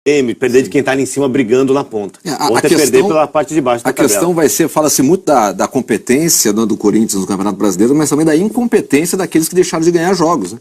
perder de quem está ali em cima brigando na ponta. Ontem perder pela parte de baixo da tabela. A questão vai ser, fala-se muito da competência do Corinthians no Campeonato Brasileiro, mas também da incompetência daqueles que deixaram de ganhar jogos, né?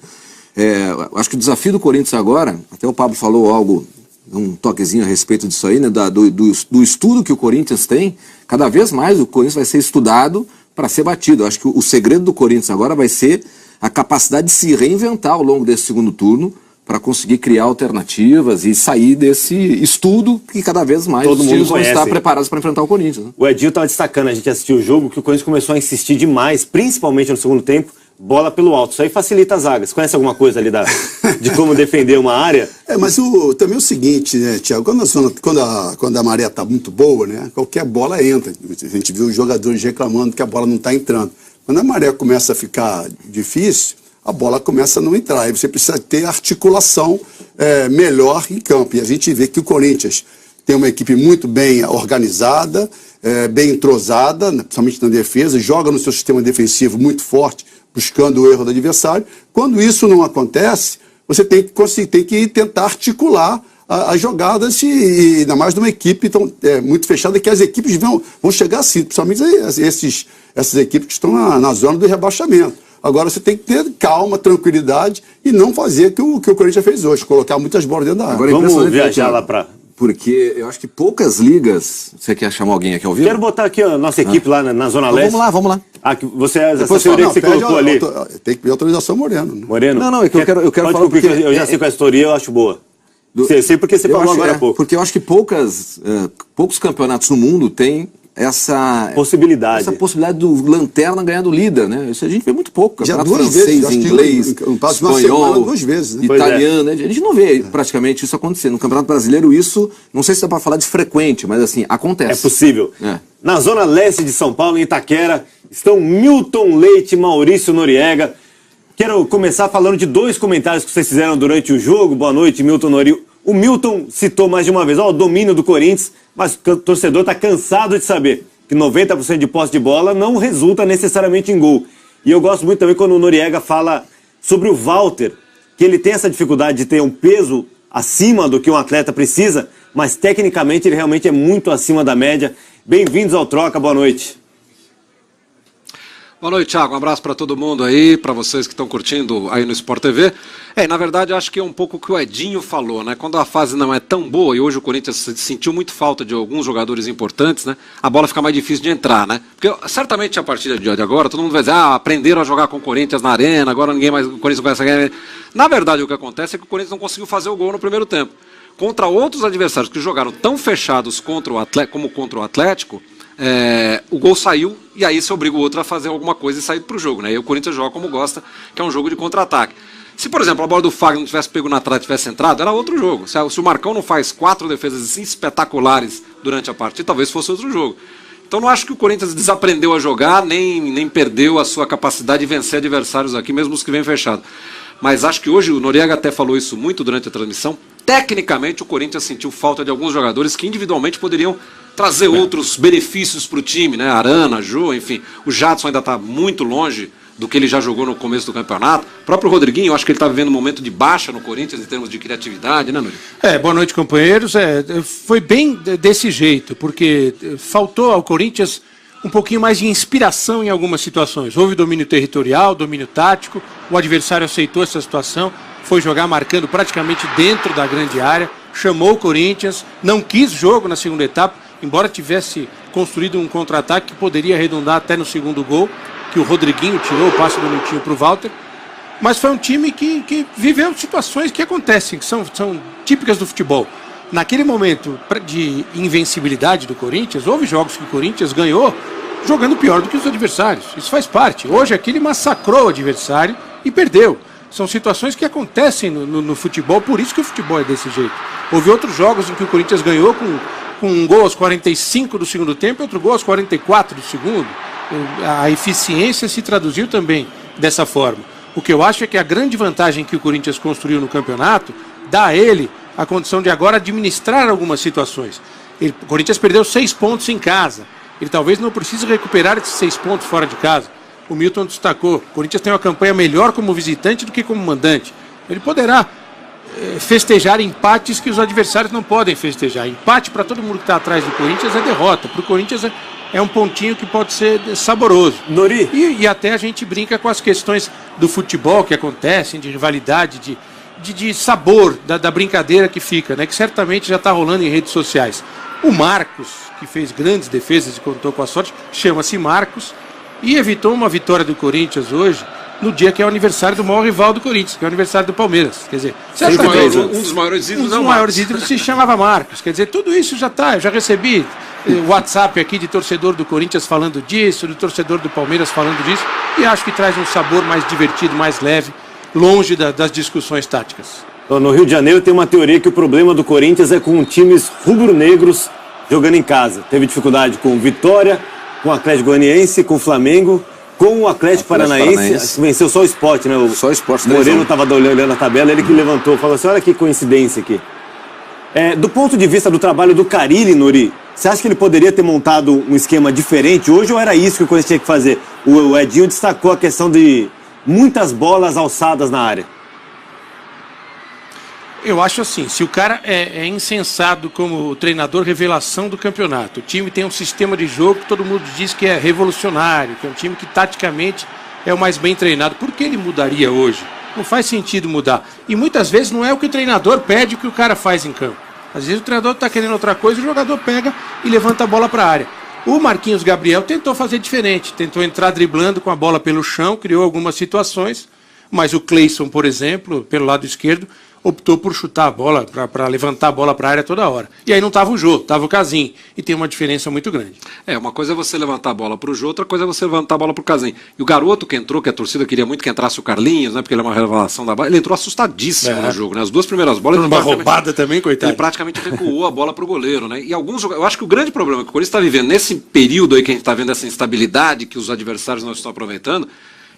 Acho que o desafio do Corinthians agora, até o Pablo falou algo, um toquezinho a respeito disso aí, né, do estudo que o Corinthians tem, cada vez mais o Corinthians vai ser estudado para ser batido. Acho que o segredo do Corinthians agora vai ser a capacidade de se reinventar ao longo desse segundo turno, para conseguir criar alternativas e sair desse estudo que cada vez mais todo mundo vão estar preparados para enfrentar o Corinthians. Né? O Edinho estava destacando, a gente assistiu o jogo, que o Corinthians começou a insistir demais, principalmente no segundo tempo, bola pelo alto. Isso aí facilita as zagas. Conhece alguma coisa ali de como defender uma área? Mas também o seguinte, né, Thiago, quando a maré está muito boa, né, qualquer bola entra. A gente viu os jogadores reclamando que a bola não está entrando. Quando a maré começa a ficar difícil, a bola começa a não entrar. Aí você precisa ter articulação melhor em campo. E a gente vê que o Corinthians tem uma equipe muito bem organizada, bem entrosada, principalmente na defesa, joga no seu sistema defensivo muito forte, buscando o erro do adversário. Quando isso não acontece, você tem que tentar articular as jogadas, e ainda mais numa equipe muito fechada, que as equipes vão chegar assim, principalmente essas equipes que estão na zona do rebaixamento. Agora você tem que ter calma, tranquilidade e não fazer o que o Corinthians fez hoje, colocar muitas bolas dentro da área. Agora, vamos viajar lá para... Porque eu acho que poucas ligas... Você quer chamar alguém aqui ao vivo? Quero botar aqui a nossa equipe lá na Zona Leste. Vamos lá. Essa teoria que você colocou ali. Tem que pedir autorização Moreno. Né? Moreno? Não, é que eu quero falar... Porque eu já sei qual é a teoria, eu acho boa. Sei porque você falou agora há pouco. Porque eu acho que poucos campeonatos no mundo têm essa possibilidade do Lanterna ganhar do líder, né? Isso a gente vê muito pouco. Já campeonato duas francês, vezes, inglês, espanhol, 2 vezes, né? Italiano, né? A gente não vê praticamente isso acontecer. No Campeonato Brasileiro isso, não sei se dá para falar de frequente, mas assim, acontece. É possível. Na Zona Leste de São Paulo, em Itaquera, estão Milton Leite e Maurício Noriega. Quero começar falando de 2 comentários que vocês fizeram durante o jogo. Boa noite, Milton Noriega. O Milton citou mais de uma vez, o domínio do Corinthians, mas o torcedor está cansado de saber que 90% de posse de bola não resulta necessariamente em gol. E eu gosto muito também quando o Noriega fala sobre o Walter, que ele tem essa dificuldade de ter um peso acima do que um atleta precisa, mas tecnicamente ele realmente é muito acima da média. Bem-vindos ao Troca, boa noite. Boa noite, Thiago. Um abraço para todo mundo aí, para vocês que estão curtindo aí no Sport TV. Na verdade, acho que é um pouco o que o Edinho falou, né? Quando a fase não é tão boa, e hoje o Corinthians sentiu muito falta de alguns jogadores importantes, né? A bola fica mais difícil de entrar, né? Porque certamente a partir de agora, todo mundo vai dizer, aprenderam a jogar com o Corinthians na arena, agora o Corinthians não conhece a ganhar. Na verdade, o que acontece é que o Corinthians não conseguiu fazer o gol no primeiro tempo. Contra outros adversários que jogaram tão fechados como contra o Atlético, o gol saiu e aí se obriga o outro a fazer alguma coisa e sair para o jogo, né? E o Corinthians joga como gosta, que é um jogo de contra-ataque. Se, por exemplo, a bola do Fagner não tivesse pego na trave e tivesse entrado, era outro jogo. Se o Marcão não faz 4 defesas assim, espetaculares durante a partida, talvez fosse outro jogo. Então não acho que o Corinthians desaprendeu a jogar, nem perdeu a sua capacidade de vencer adversários aqui, mesmo os que vêm fechados. Mas acho que hoje, o Noriega até falou isso muito durante a transmissão, tecnicamente o Corinthians sentiu falta de alguns jogadores que individualmente poderiam trazer outros benefícios para o time, né? Arana, Jô, enfim. O Jadson ainda está muito longe do que ele já jogou no começo do campeonato. O próprio Rodriguinho, eu acho que ele está vivendo um momento de baixa no Corinthians em termos de criatividade, né, Nuri? Boa noite, companheiros. Foi bem desse jeito, porque faltou ao Corinthians um pouquinho mais de inspiração em algumas situações. Houve domínio territorial, domínio tático, o adversário aceitou essa situação, foi jogar marcando praticamente dentro da grande área, chamou o Corinthians, não quis jogo na segunda etapa, embora tivesse construído um contra-ataque que poderia arredondar até no segundo gol, que o Rodriguinho tirou o passe bonitinho para o Walter, mas foi um time que viveu situações que acontecem, que são típicas do futebol. Naquele momento de invencibilidade do Corinthians, houve jogos que o Corinthians ganhou jogando pior do que os adversários, isso faz parte. Hoje aqui ele massacrou o adversário e perdeu. São situações que acontecem no futebol, por isso que o futebol é desse jeito. Houve outros jogos em que o Corinthians ganhou com um gol aos 45 do segundo tempo e outro gol aos 44 do segundo. A eficiência se traduziu também dessa forma. O que eu acho é que a grande vantagem que o Corinthians construiu no campeonato dá a ele a condição de agora administrar algumas situações. O Corinthians perdeu 6 pontos em casa. Ele talvez não precise recuperar esses 6 pontos fora de casa. O Milton destacou, o Corinthians tem uma campanha melhor como visitante do que como mandante. Ele poderá festejar empates que os adversários não podem festejar. Empate para todo mundo que está atrás do Corinthians é derrota. Para o Corinthians é um pontinho que pode ser saboroso. Nori. E até a gente brinca com as questões do futebol que acontecem, de rivalidade, de sabor da brincadeira que fica, né? Que certamente já está rolando em redes sociais. O Marcos, que fez grandes defesas e contou com a sorte, chama-se Marcos e evitou uma vitória do Corinthians hoje, no dia que é o aniversário do maior rival do Corinthians, que é o aniversário do Palmeiras. Quer dizer, um dos maiores ídolos, se chamava Marcos. Quer dizer, tudo isso já está. Eu já recebi WhatsApp aqui de torcedor do Corinthians falando disso, do torcedor do Palmeiras falando disso, e acho que traz um sabor mais divertido, mais leve, longe das discussões táticas. No Rio de Janeiro tem uma teoria que o problema do Corinthians é com times rubro-negros jogando em casa. Teve dificuldade com o Vitória, com o Atlético Goianiense, com o Flamengo, com o Atlético Paranaense. Venceu só o Sport, né? Só o Sport. Moreno estava olhando a tabela, ele que levantou, falou assim, olha que coincidência aqui. Do ponto de vista do trabalho do Carille, Nori, você acha que ele poderia ter montado um esquema diferente hoje ou era isso que o Corinthians tinha que fazer? O Edinho destacou a questão de muitas bolas alçadas na área. Eu acho assim, se o cara é insensado como treinador revelação do campeonato, o time tem um sistema de jogo que todo mundo diz que é revolucionário, que é um time que taticamente é o mais bem treinado, por que ele mudaria hoje? Não faz sentido mudar. E muitas vezes não é o que o treinador pede o que o cara faz em campo. Às vezes o treinador está querendo outra coisa, o jogador pega e levanta a bola para a área. O Marquinhos Gabriel tentou fazer diferente, tentou entrar driblando com a bola pelo chão, criou algumas situações, mas o Cleison, por exemplo, pelo lado esquerdo, optou por chutar a bola, para levantar a bola para a área toda hora. E aí não estava o Jô, estava o Casim. E tem uma diferença muito grande. Uma coisa é você levantar a bola para o Jô, outra coisa é você levantar a bola para o Casim. E o garoto que entrou, que a torcida queria muito que entrasse o Carlinhos, né, porque ele é uma revelação da bola, ele entrou assustadíssimo no jogo. Né? As duas primeiras bolas... Uma roubada também, coitado. Ele praticamente recuou a bola para o goleiro. Né? E alguns eu acho que o grande problema que o Corinthians está vivendo, nesse período aí que a gente está vendo essa instabilidade que os adversários não estão aproveitando,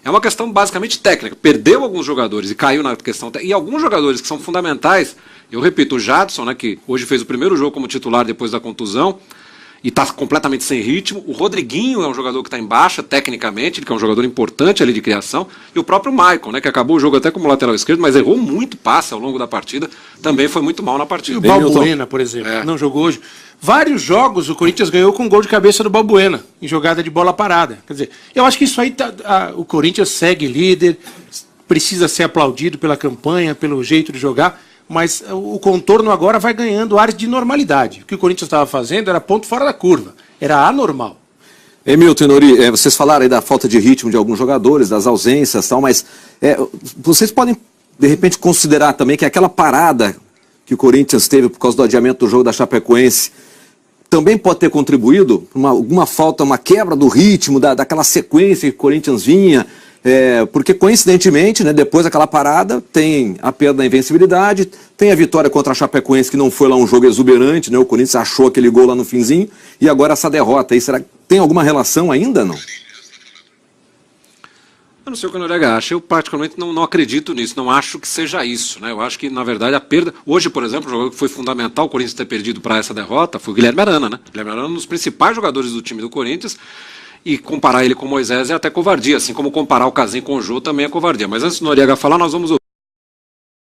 é uma questão basicamente técnica. Perdeu alguns jogadores e caiu na questão técnica. E alguns jogadores que são fundamentais, eu repito, o Jadson, né, que hoje fez o primeiro jogo como titular depois da contusão, e está completamente sem ritmo. O Rodriguinho é um jogador que está em baixa tecnicamente, ele que é um jogador importante ali de criação. E o próprio Maicon, né, que acabou o jogo até como lateral esquerdo, mas errou muito passe ao longo da partida, também foi muito mal na partida. E o Balbuena, por exemplo, não jogou hoje. Vários jogos o Corinthians ganhou com um gol de cabeça do Balbuena, em jogada de bola parada. Quer dizer, eu acho que isso aí, o Corinthians segue líder, precisa ser aplaudido pela campanha, pelo jeito de jogar, mas o contorno agora vai ganhando áreas de normalidade. O que o Corinthians estava fazendo era ponto fora da curva, era anormal. Milton e Nori, vocês falaram aí da falta de ritmo de alguns jogadores, das ausências e tal, mas vocês podem, de repente, considerar também que aquela parada que o Corinthians teve por causa do adiamento do jogo da Chapecoense também pode ter contribuído para alguma falta, uma quebra do ritmo, daquela sequência que o Corinthians vinha, porque coincidentemente, né, depois daquela parada, tem a perda da invencibilidade, tem a vitória contra a Chapecoense, que não foi lá um jogo exuberante, né, o Corinthians achou aquele gol lá no finzinho, e agora essa derrota aí, será que tem alguma relação ainda, não? Eu não sei o que o Noriega acha, eu particularmente não acredito nisso, não acho que seja isso, né? Eu acho que, na verdade, a perda... Hoje, por exemplo, o jogador que foi fundamental o Corinthians ter perdido para essa derrota foi o Guilherme Arana, né? O Guilherme Arana é um dos principais jogadores do time do Corinthians, e comparar ele com o Moisés é até covardia, assim como comparar o Casim com o Jô também é covardia. Mas antes do Noriega falar, nós vamos ouvir